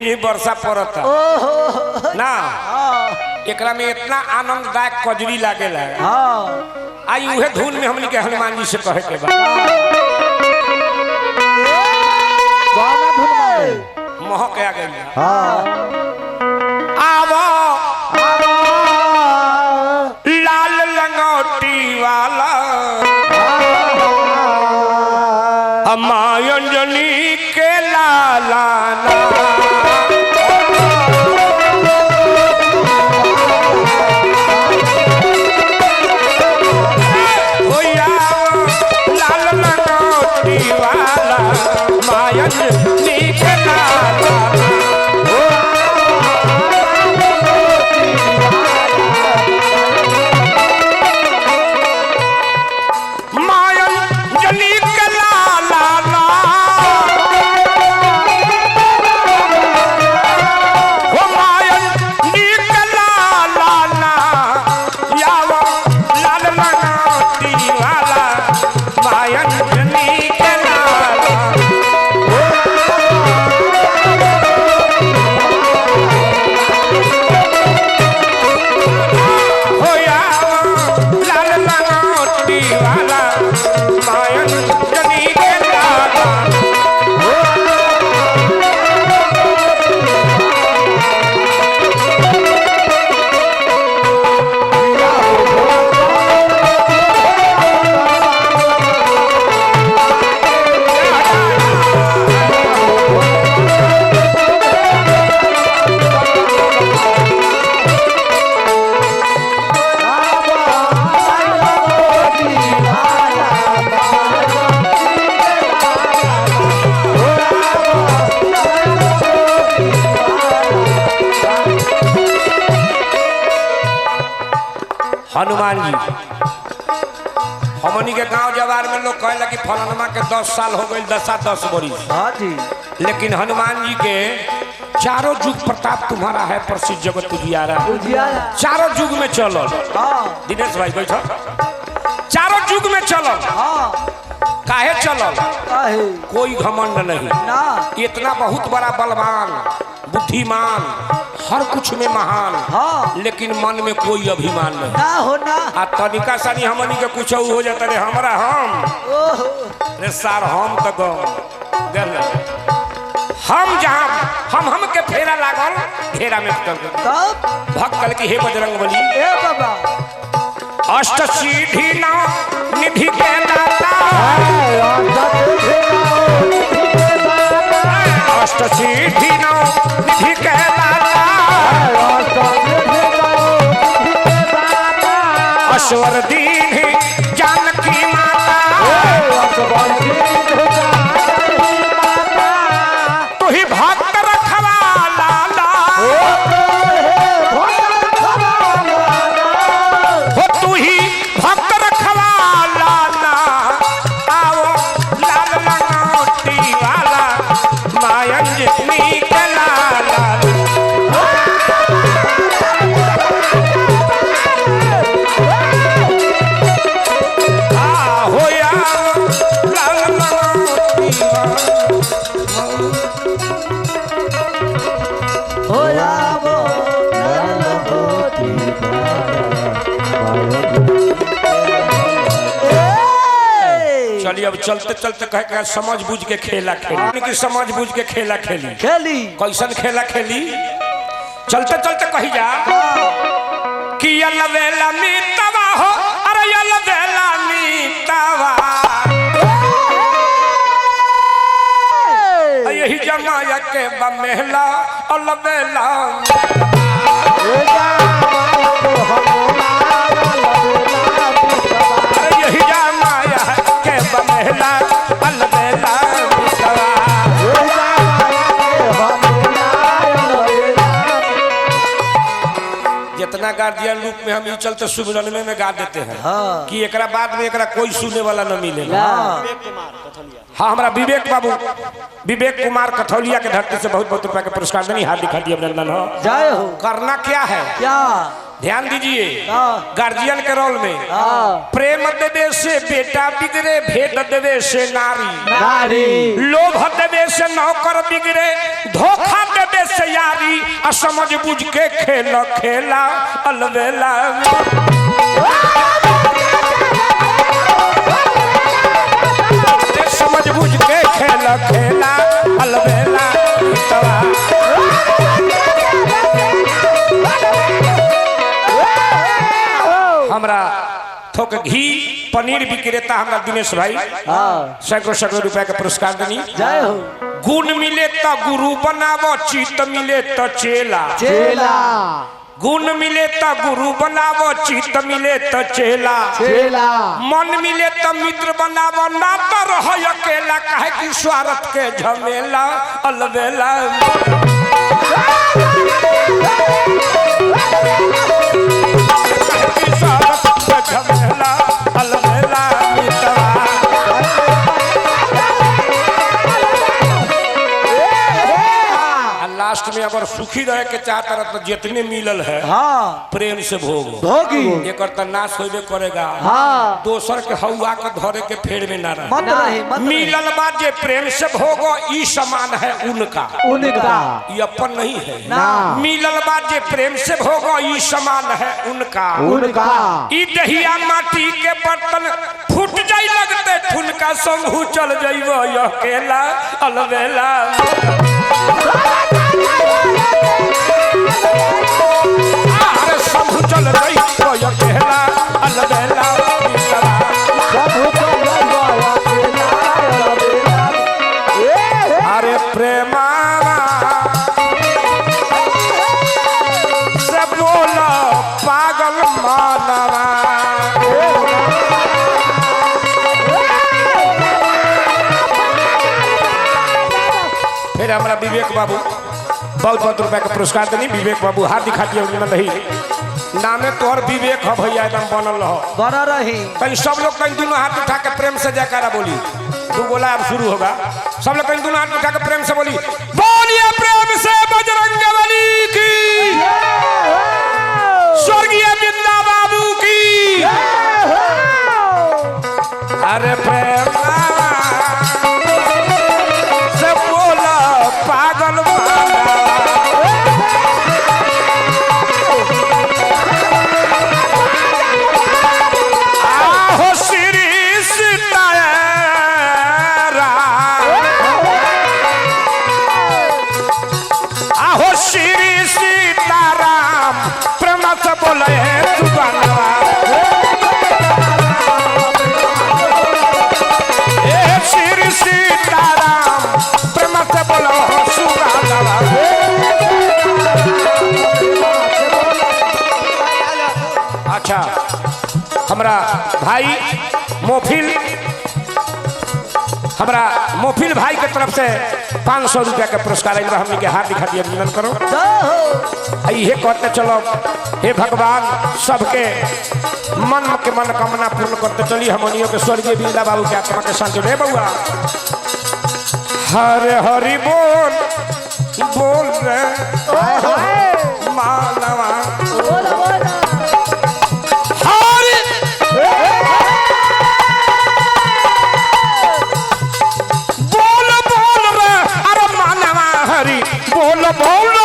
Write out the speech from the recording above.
ये वर्षा पड़ता ना एकरा में इतना आनंददायक कजरी लागेला। आई उहे धुन में हमनी के हनुमान जी से कहे के बाद महक आ गई। आवो लाल लंगोटी वाला अम्मा अंजनी के लाला हनुमान जी हमनी के गांव जवार में लोग कहला कि फलानमा के 10 साल हो गए 10 बरिस। हाँ जी। लेकिन हनुमान जी के चारों युग प्रताप तुम्हारा है प्रसिद्ध जगत उजियारा। चारों युग में चलो। दिनेश भाई बैठो। चारों युग में चलो। काहे चलो? कोई घमंड नहीं ना। इतना बहुत बड़ा बलवान बुद्धिमान हर कुछ में महान लेकिन मन में कोई अभिमान नहीं ना हो ना। आ तनिका सानी हमनी के कुछ हो जाता रे हमरा हम रे सार हम तो गल हम जहाँ हम के फेरा लागल घेरा में तब भक्कल की हे बजरंगबली ए बाबा अष्ट सीधी ना निधि के दाता अष्ट सीधी ना निधि के दाता अश्वर दीन जानकी माता तू ही भक्त रखवाला हो तू ही भक्त रखवाला आओ लाल लंगोटी वाला मायंजनी के लाला चलिए अब चलते चलते कहे समझ बुझ के खेला खेली कि समझ बुझ के खेला खेली कैसन खेला खेली चलते चलते कही जा कि अलवेला मीतवा हो अरे अलवेला मीतवा यही जमाया के बमेला अलवेला यही जमाया के बमेला अलवेला जितना गार्जियन रूप में हम चलते सुमिरन में गा देते हैं कि एकरा बाद में एकरा कोई सुने वाला न मिलेगा। हाँ हमारा विवेक बाबू विवेक कुमार कथौलिया के धरती से बहुत बहुत रुपया के पुरस्कार देनी हार्दिक हार्दिक अभिनंदन हो। जय हो। करना क्या है क्या ध्यान दीजिए हाँ। गार्जियन के रोल में हाँ। प्रेम देवे से बेटा बिगड़े, भेद देवे से नारी, नारी लोभ देवे से नौकर बिगड़े, धोखा देवे से यारी, आ समझ बुझ के खेल खेला अलवेला। समझ बुझ के खेल खेला अलवेला। हमरा थोक घी पनीर विक्रेता हमरा दिनेश भाई सैकड़ों सैकड़ों रुपए के पुरस्कार देनी। जय हो। गुण मिले तो गुरु बनावो, चित मिले तो चेला। चेला गुण मिले तो गुरु बनावो, चित मिले तो चेला। चेला मन मिले तो मित्र बनावो, ना तो रहो अकेला, काहे कि स्वार्थ के झमेला अलवेला। झमेला अलवेला मितवा। लास्ट में अगर सुखी रहे के चाहता रह तो जितने मिलल है हाँ प्रेम से भोग भोगी एक नाश होबे करेगा। हाँ। दोसर के हवा के धरे के फेर में ना रहे। मत रहे मत रहे। मिलल बा जे प्रेम से भोगो, ई समान है उनका, उनका ये अपन नहीं है ना। मिलल बा जे प्रेम से भोगो, ई समान है उनका, उनका। ई दहिया माटी के बर्तन फूट जाई लगते ठुनका, संभू चल जाइबो अकेला अलवेला। अरे संभू चल जाइबो अकेला अलवेला। अरे प्रेमा से बोलो पागल मानवा। फिर हमारा विवेक बाबू बहुत बहुत रुपए का पुरस्कार देनी। विवेक बाबू हाथ दिखा दिया नहीं नामे तोहर विवेक है भैया, एकदम बनल रहो बना रही। कहीं सब लोग कहीं दोनों हाथ उठा के प्रेम से जयकारा बोली। तू बोला अब शुरू होगा, सब लोग कहीं दोनों हाथ उठा के प्रेम से बोली, बोलिए प्रेम से बजरंगबली की, स्वर्गीय बिंदा बाबू की। अरे प्रेम से बोला पागल अच्छा हमरा भाई मोफिल, हमरा मोफिल भाई के तरफ से 500 रुपया के पुरस्कार आइल बा। हमनी के हाथ दिखा दिया, अभिनंदन करो। ये कहते चलो हे भगवान सबके मन के मनोकामना पूर्ण करते चली। हमनियों के स्वर्गीय बिंदा बाबू के आत्मा के शांति दे बउआ। हरे हरि बोल बोल रे मानवा, बोल बोल रे अरे मानवा, हरि बोल बोल